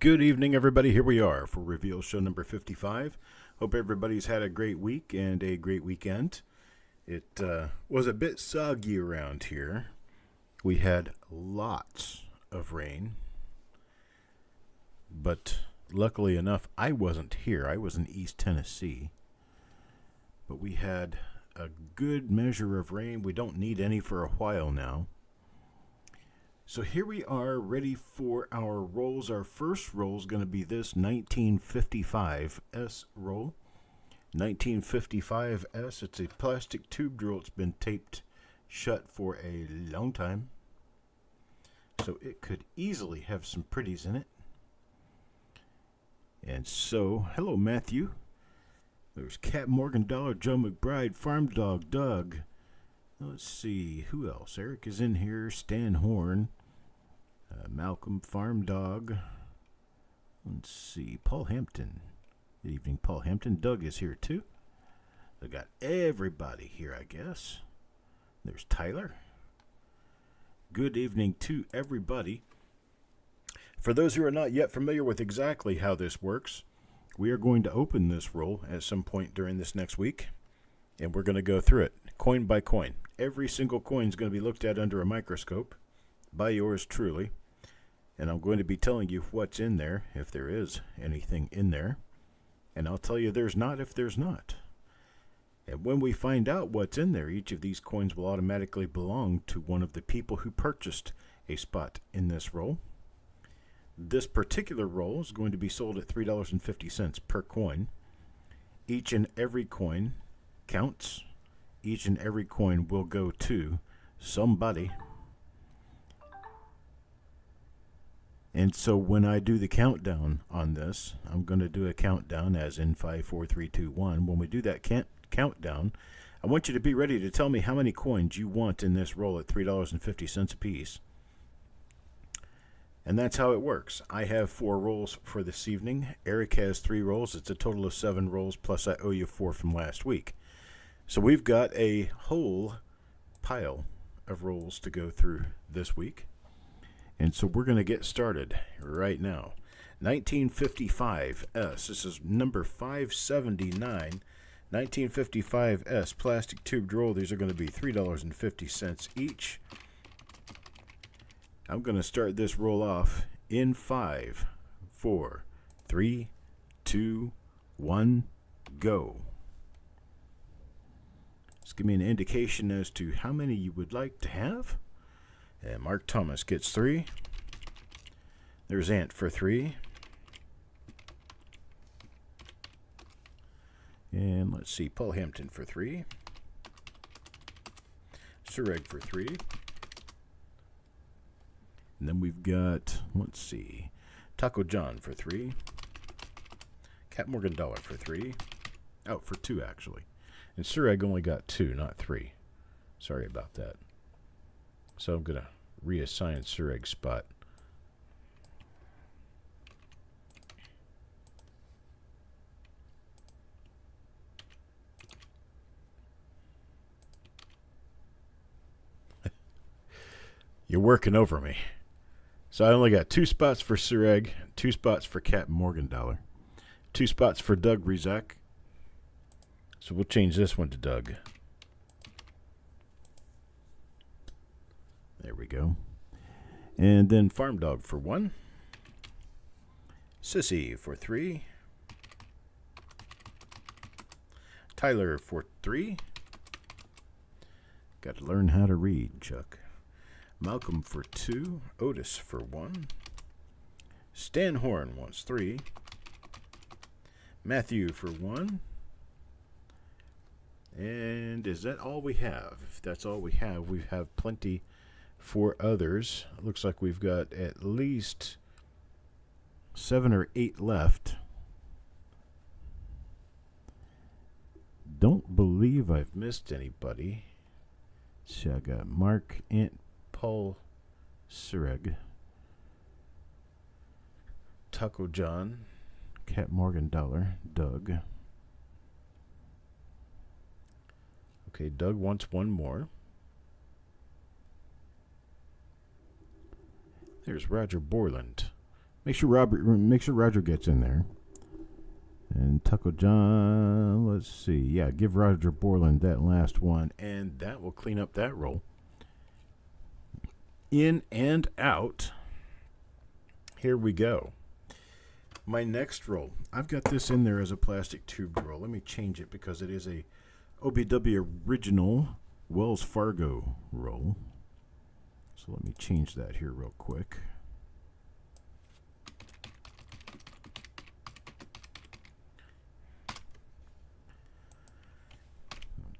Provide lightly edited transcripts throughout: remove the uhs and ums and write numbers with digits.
Good evening, everybody. Here we are for Reveal Show number 55. Hope everybody's had a great week and a great weekend. It was a bit soggy around here. We had lots of rain, but luckily enough, I wasn't here. I was in East Tennessee. But we had a good measure of rain. We don't need any for a while now. So here we are, ready for our rolls. Our first roll is going to be this 1955S roll. 1955S, it's a plastic tube drill. It's been taped shut for a long time. So it could easily have some pretties in it. And so, hello Matthew. There's Cat Morgan Dollar, Joe McBride, Farm Dog, Doug. Let's see, who else? Eric is in here, Stan Horn. Malcolm, Farm Dog. Let's see, Paul Hampton. Good evening, Paul Hampton. Doug is here too. I got everybody here, I guess. There's Tyler. Good evening to everybody. For those who are not yet familiar with exactly how this works, we are going to open this roll at some point during this next week, and we're going to go through it coin by coin. Every single coin is going to be looked at under a microscope by yours truly. And I'm going to be telling you what's in there, if there is anything in there. And I'll tell you there's not if there's not. And when we find out what's in there, each of these coins will automatically belong to one of the people who purchased a spot in this roll. This particular roll is going to be sold at $3.50 per coin. Each and every coin counts. Each and every coin will go to somebody. And so when I do the countdown on this, I'm going to do a countdown as in 5, 4, 3, 2, 1. When we do that countdown, I want you to be ready to tell me how many coins you want in this roll at $3.50 a piece. And that's how it works. I have 4 rolls for this evening. Eric has 3 rolls. It's a total of 7 rolls, plus I owe you 4 from last week. So we've got a whole pile of rolls to go through this week. And so we're going to get started right now. 1955S. This is number 579. 1955S plastic tube roll. These are going to be $3.50 each. I'm going to start this roll off in 5, 4, 3, 2, 1, go. Just give me an indication as to how many you would like to have. And Mark Thomas gets 3. There's Ant for 3. And let's see, Paul Hampton for 3. Sureg for 3. And then we've got, let's see, Taco John for 3. Cat Morgan Dollar for 3. Oh, for 2 actually. And Sureg only got 2, not 3. Sorry about that. So I'm going to reassign Sureg's spot. You're working over me. So I only got 2 spots for Sureg, 2 spots for Cat Morgan Dollar, 2 spots for Doug Rizak. So we'll change this one to Doug. There we go. And then Farm Dog for 1. Sissy for 3. Tyler for 3. Got to learn how to read, Chuck. Malcolm for 2. Otis for 1. Stan Horn wants 3. Matthew for 1. And is that all we have? If that's all we have plenty for others. It looks like we've got at least 7 or 8 left. Don't believe I've missed anybody. So I got Mark, Ant, Paul, Sureg, Taco John, Cat Morgan Dollar, Doug. Okay, Doug wants 1 more. There's Roger Borland. Make sure Roger gets in there. And Taco John, let's see. Yeah, give Roger Borland that last one, and that will clean up that roll. In and out. Here we go. My next roll. I've got this in there as a plastic tube roll. Let me change it because it is a OBW original Wells Fargo roll. So let me change that here real quick.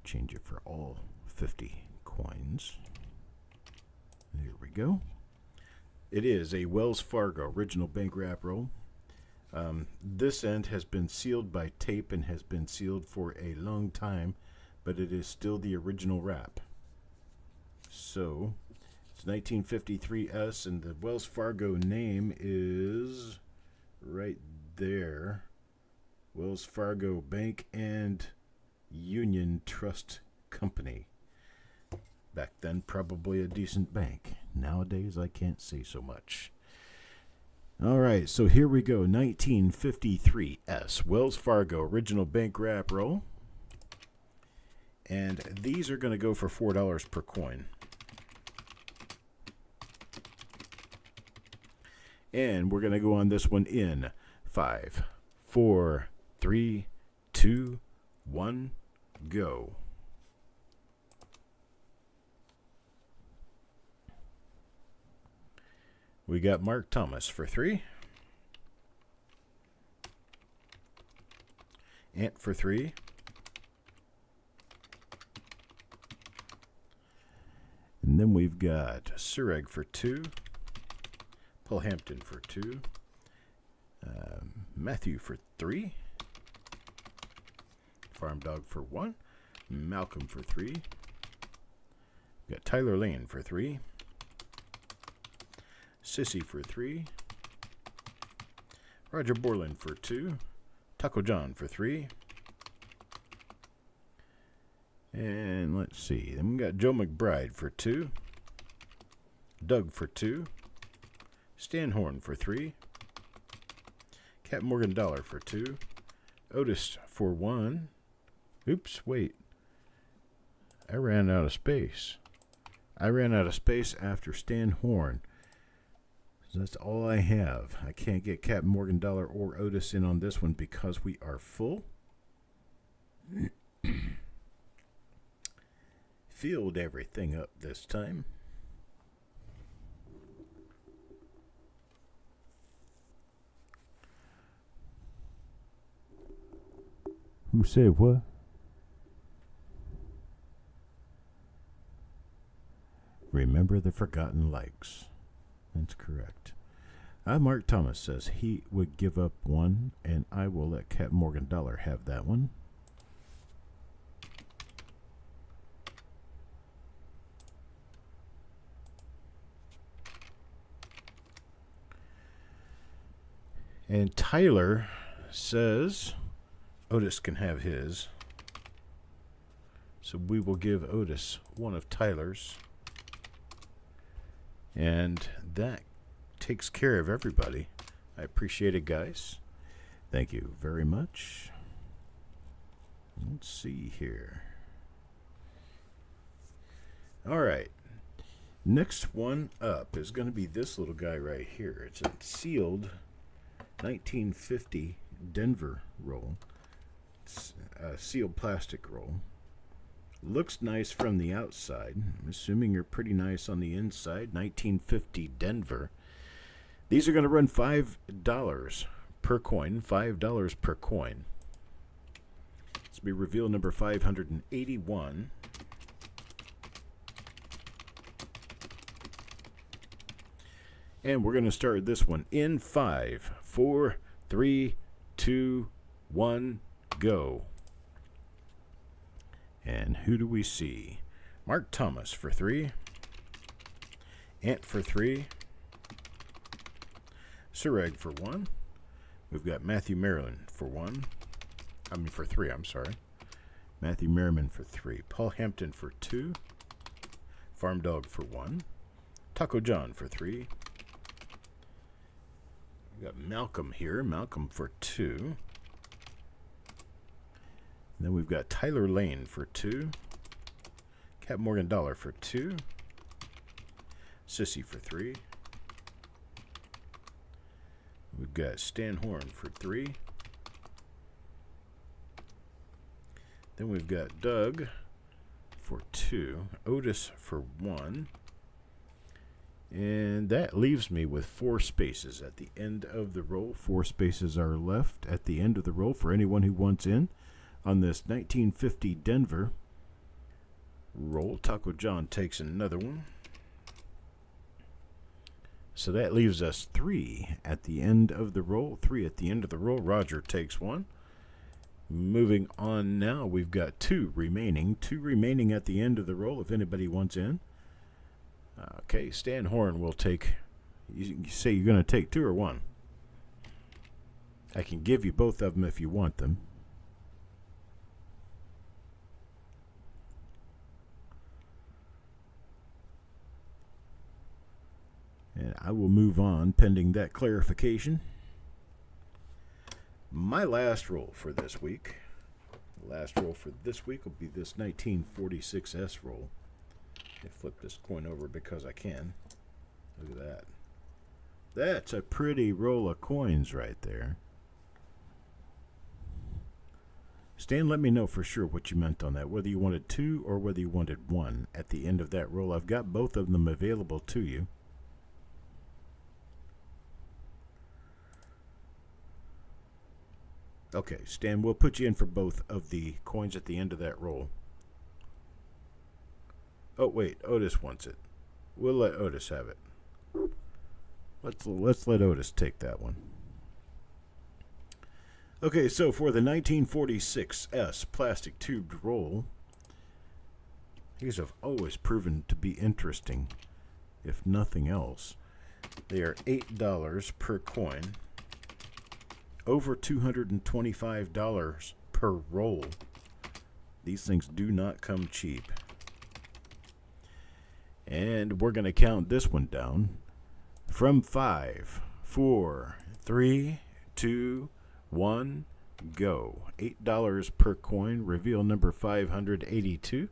Change it for all 50 coins. There we go. It is a Wells Fargo original bank wrap roll. This end has been sealed by tape and has been sealed for a long time, but it is still the original wrap. So it's 1953S, and the Wells Fargo name is right there. Wells Fargo Bank and Union Trust Company. Back then, probably a decent bank. Nowadays, I can't say so much. All right, so here we go. 1953S Wells Fargo original bank wrap roll. And these are going to go for $4 per coin. And we're going to go on this one in 5, 4, 3, 2, 1, go. We got Mark Thomas for 3. Ant for 3. And then we've got Sureg for 2. Paul Hampton for 2. Matthew for 3. Farm Dog for 1. Malcolm for 3. We've got Tyler Lane for 3. Sissy for 3. Roger Borland for 2. Taco John for 3. And let's see. Then we got Joe McBride for 2. Doug for 2. Stan Horn for 3. Cat Morgan Dollar for 2. Otis for 1. Oops, wait. I ran out of space. I ran out of space after Stan Horn. So that's all I have. I can't get Cat Morgan Dollar or Otis in on this one because we are full. Filled everything up this time. Who said what? Remember the forgotten likes. That's correct. Mark Thomas says he would give up 1, and I will let Cat Morgan Dollar have that one. And Tyler says Otis can have his. So we will give Otis one of Tyler's. And that takes care of everybody. I appreciate it, guys. Thank you very much. Let's see here. All right. Next one up is going to be this little guy right here. It's a sealed 1950 Denver roll. It's a sealed plastic roll. Looks nice from the outside. I'm assuming you're pretty nice on the inside. 1950 Denver. These are going to run $5 per coin. $5 per coin. This will be reveal number 581. And we're going to start this one in 5, 4, 3, 2, 1, go. And who do we see? Mark Thomas for 3. Ant for 3. Sureg for 1. We've got Matthew Maryland for 1. For 3, I'm sorry. Matthew Merriman for 3. Paul Hampton for 2. Farm Dog for 1. Taco John for 3. We got Malcolm here. Malcolm for 2. And then we've got Tyler Lane for 2. Cap Morgan Dollar for 2. Sissy for 3. We've got Stan Horn for 3. Then we've got Doug for 2. Otis for 1. And that leaves me with 4 spaces at the end of the roll. 4 spaces are left at the end of the roll for anyone who wants in on this 1950 Denver roll. Taco John takes another one. So that leaves us 3 at the end of the roll. 3 at the end of the roll. Roger takes 1. Moving on now, we've got 2 remaining. 2 remaining at the end of the roll if anybody wants in. Okay, Stan Horn will take. You say you're going to take 2 or 1? I can give you both of them if you want them. And I will move on pending that clarification. My last roll for this week. The last roll for this week will be this 1946S roll. I flip this coin over because I can. Look at that. That's a pretty roll of coins right there. Stan, let me know for sure what you meant on that, whether you wanted 2 or whether you wanted 1 at the end of that roll. I've got both of them available to you. Okay, Stan, we'll put you in for both of the coins at the end of that roll. Oh, wait, Otis wants it. We'll let Otis have it. Let's let Otis take that one. Okay, so for the 1946S plastic tubed roll, these have always proven to be interesting, if nothing else. They are $8 per coin, over $225 per roll. These things do not come cheap. And we're going to count this one down from 5, 4, 3, 2, 1, go. $8 per coin, reveal number 582.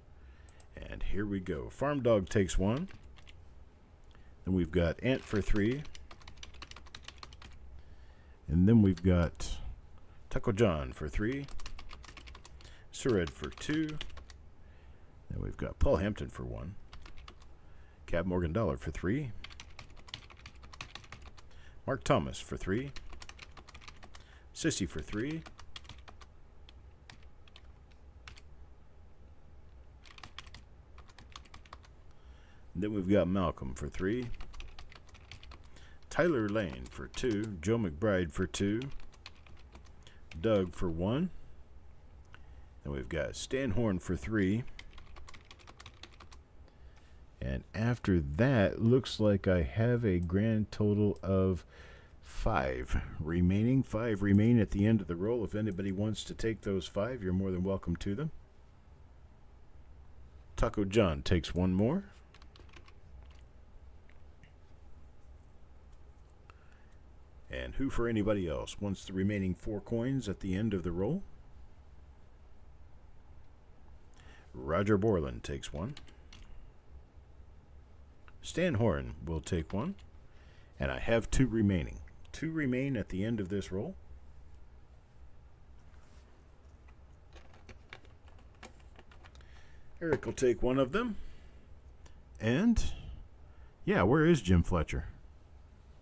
And here we go. Farm Dog takes 1. Then we've got Ant for 3. And then we've got Taco John for 3. Sured for 2. Then we've got Paul Hampton for 1. Cap Morgan Dollar for 3. Mark Thomas for 3. Sissy for 3. And then we've got Malcolm for 3. Tyler Lane for 2. Joe McBride for 2. Doug for 1. Then we've got Stan Horn for 3. And after that, looks like I have a grand total of 5 remaining. 5 remain at the end of the roll. If anybody wants to take those 5, you're more than welcome to them. Taco John takes 1 more. And who for anybody else wants the remaining 4 coins at the end of the roll? Roger Borland takes 1. Stan Horn will take 1. And I have 2 remaining. 2 remain at the end of this roll. Eric will take 1 of them. And, yeah, where is Jim Fletcher?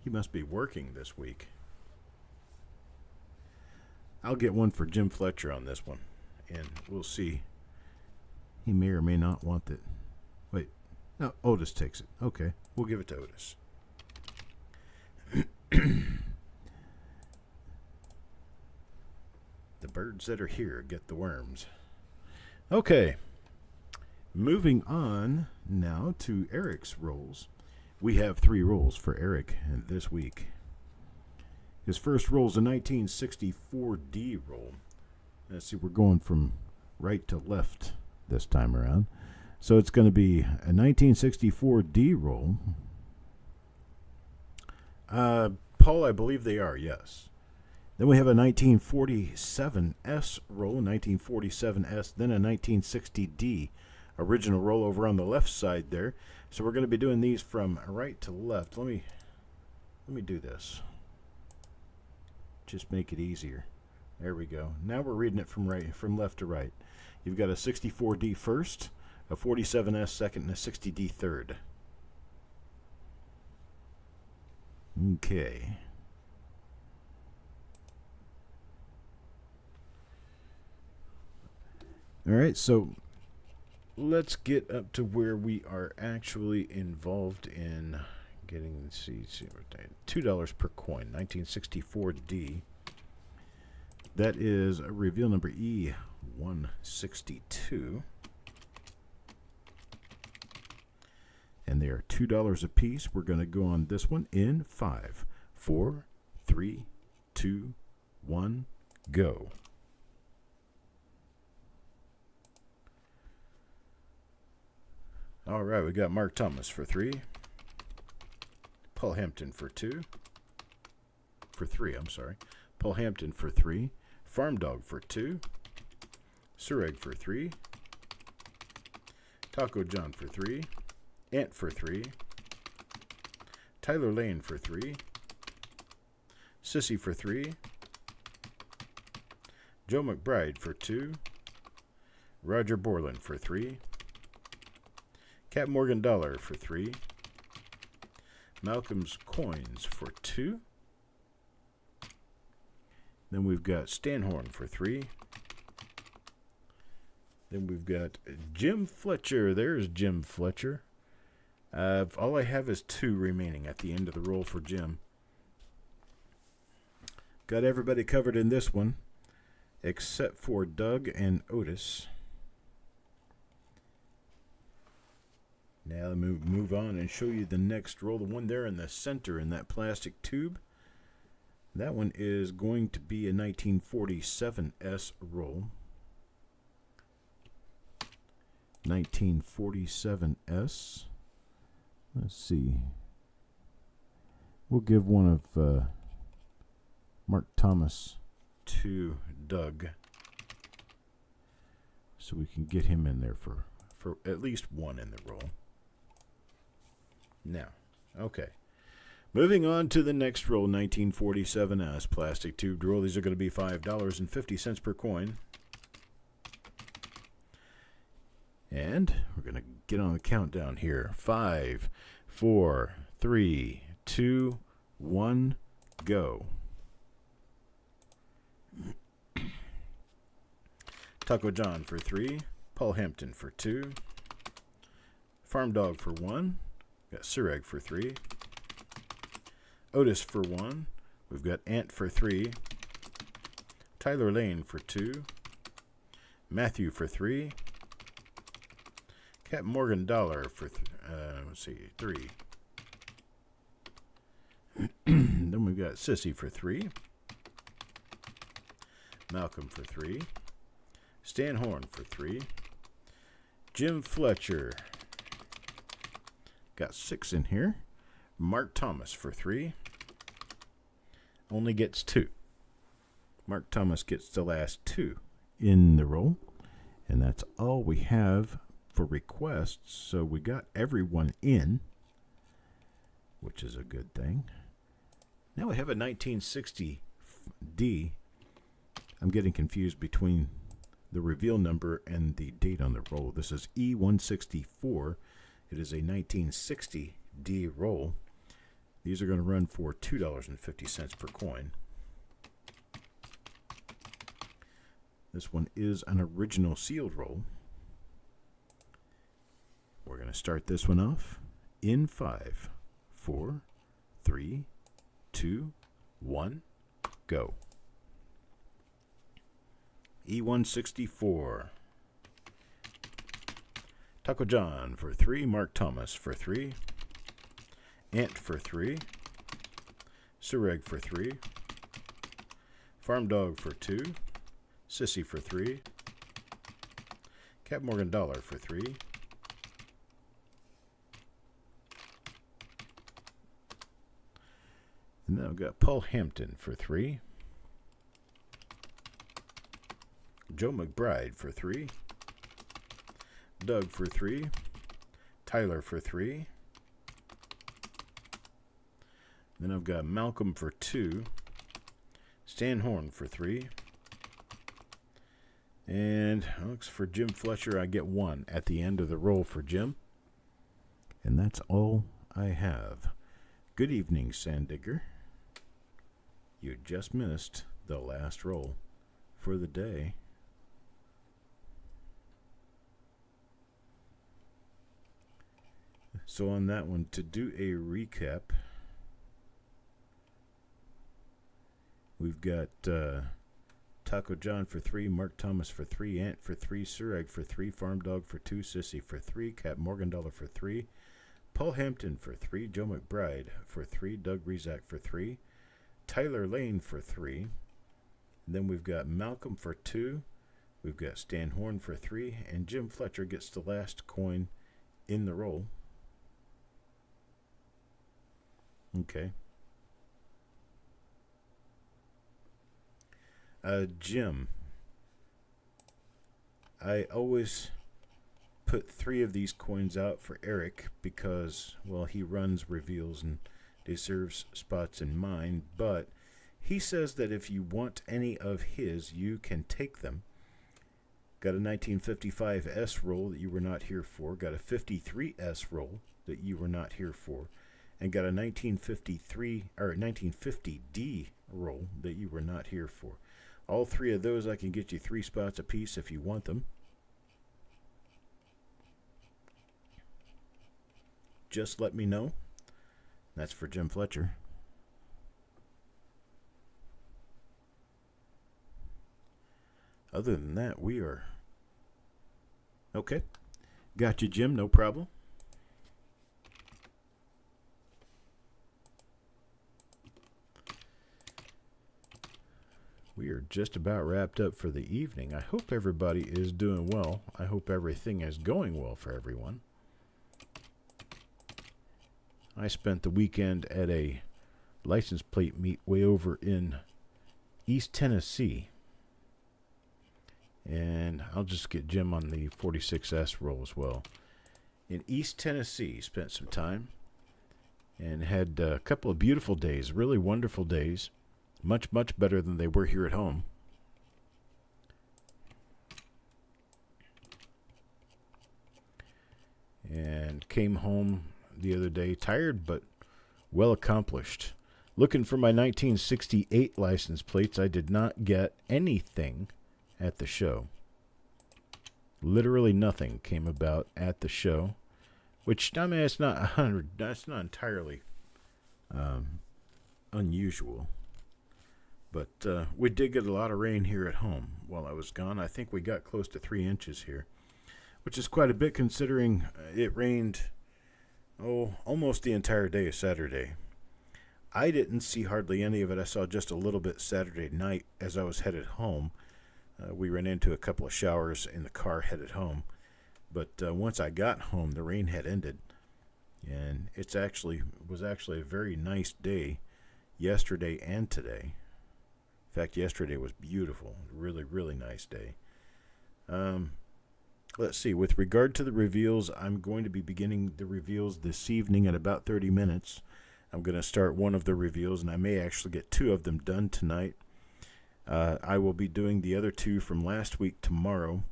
He must be working this week. I'll get 1 for Jim Fletcher on this one. And we'll see. He may or may not want it. Wait. No, Otis takes it. Okay, we'll give it to Otis. The birds that are here get the worms. Okay. Moving on now to Eric's rolls. We have 3 rolls for Eric this week. His first roll is a 1964D roll. Let's see, we're going from right to left this time around. So it's going to be a 1964D roll. Paul, I believe they are, yes. Then we have a 1947S roll, 1947S, then a 1960D original roll over on the left side there. So we're going to be doing these from right to left. Let me do this. Just make it easier. There we go. Now we're reading it from left to right. You've got a 64D first, a 47S second, and a 60D third. Okay. All right, so let's get up to where we are actually involved in getting, see, $2 per coin, 1964D. That is reveal number E162. And they are $2 a piece. We're going to go on this one in 5, 4, 3, 2, 1, go. All right, we got Mark Thomas for 3. Paul Hampton for 2. For 3, I'm sorry. Paul Hampton for 3. Farm Dog for 2. Sureg for 3. Taco John for 3. Ant for 3. Tyler Lane for 3. Sissy for 3. Joe McBride for 2. Roger Borland for 3. Cat Morgan Dollar for 3. Malcolm's Coins for 2. Then we've got Stanhorn for 3. Then we've got Jim Fletcher. There's Jim Fletcher. All I have is 2 remaining at the end of the roll for Jim. Got everybody covered in this one, except for Doug and Otis. Now let me move on and show you the next roll, the one there in the center in that plastic tube. That one is going to be a 1947S roll. 1947S. Let's see. We'll give one of Mark Thomas to Doug, so we can get him in there for at least one in the roll. Now, okay. Moving on to the next roll, 1947S plastic tube roll. These are going to be $5.50 per coin. And we're going to get on the countdown here. 5, 4, 3, 2, 1, go. Taco John for 3. Paul Hampton for 2. Farm Dog for 1. Got Sureg for 3. Otis for 1. We've got Ant for 3. Tyler Lane for 2. Matthew for 3. Cat Morgan Dollar for 3. Then we've got Sissy for 3. Malcolm for 3. Stan Horn for 3. Jim Fletcher. Got 6 in here. Mark Thomas for 3. Only gets 2. Mark Thomas gets the last 2 in the roll. And that's all we have for requests. So we got everyone in, which is a good thing. Now we have a 1960D. I'm getting confused between the reveal number and the date on the roll. This is E164. It is a 1960D roll. These are going to run for $2.50 per coin. This one is an original sealed roll. We're going to start this one off in 5, 4, 3, 2, 1, go. E164. Taco John for 3. Mark Thomas for 3. Ant for 3. Sureg for 3. Farm Dog for 2. Sissy for 3. Cat Morgan Dollar for 3. And then I've got Paul Hampton for 3. Joe McBride for 3. Doug for 3. Tyler for 3. Then I've got Malcolm for 2. Stan Horn for 3. And looks for Jim Fletcher, I get 1 at the end of the roll for Jim. And that's all I have. Good evening, Sandigger. You just missed the last roll for the day. So on that one, to do a recap, we've got Taco John for 3, Mark Thomas for 3, Ant for 3, Surag for 3, Farm Dog for 2, Sissy for 3, Cap Morgendollar for 3, Paul Hampton for 3, Joe McBride for 3, Doug Rezak for 3, Tyler Lane for 3. And then we've got Malcolm for 2. We've got Stan Horn for 3. And Jim Fletcher gets the last coin in the roll. Okay. Jim. I always put 3 of these coins out for Eric because, well, he runs reveals and deserves spots in mine, but he says that if you want any of his, you can take them. Got a 1955 S roll that you were not here for, got a 53 S roll that you were not here for, and got a 1950 D roll that you were not here for. All 3 of those I can get you 3 spots apiece if you want them. Just let me know. That's for Jim Fletcher. Other than that, we are okay. Got you, Jim. No problem. We are just about wrapped up for the evening. I hope everybody is doing well. I hope everything is going well for everyone. I spent the weekend at a license plate meet way over in East Tennessee. And I'll just get Jim on the 46S roll as well. In East Tennessee, spent some time and had a couple of beautiful days, really wonderful days. Much, much better than they were here at home. And came home the other day tired but well accomplished. Looking for my 1968 license plates. I did not get anything at the show. Literally nothing came about at the show, which, I mean, it's not 100. That's not entirely unusual. But we did get a lot of rain here at home while I was gone. I think we got close to 3 inches here, which is quite a bit considering it rained, almost the entire day of Saturday. I didn't see hardly any of it. I saw just a little bit Saturday night as I was headed home. We ran into a couple of showers in the car headed home. But once I got home, the rain had ended. And it was actually a very nice day yesterday and today. In fact, yesterday was beautiful. Really, really nice day. Let's see. With regard to the reveals, I'm going to be beginning the reveals this evening at about 30 minutes. I'm going to start one of the reveals, and I may actually get 2 of them done tonight. I will be doing the other 2 from last week tomorrow,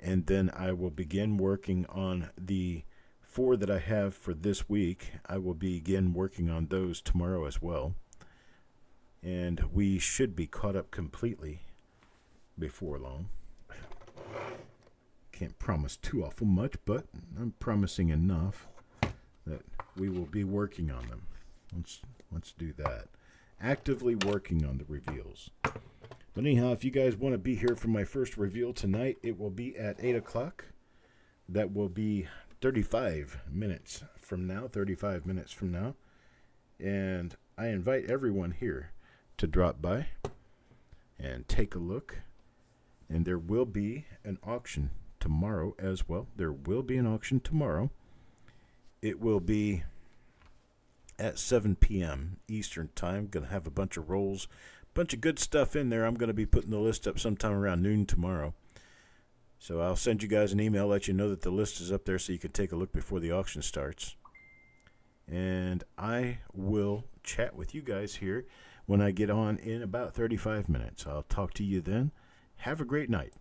and then I will begin working on the 4 that I have for this week. I will begin working on those tomorrow as well. And we should be caught up completely before long. Can't promise too awful much, but I'm promising enough that we will be working on them. Let's do that. Actively working on the reveals. But anyhow, if you guys want to be here for my first reveal tonight, it will be at 8 o'clock. That will be 35 minutes from now. And I invite everyone here to drop by and take a look. And there will be an auction tomorrow as well. It will be at 7 p.m. Eastern Time. Going to have a bunch of rolls, bunch of good stuff in there. I'm going to be putting the list up sometime around noon tomorrow. So I'll send you guys an email, let you know that the list is up there so you can take a look before the auction starts. And I will chat with you guys here when I get on in about 35 minutes. I'll talk to you then. Have a great night.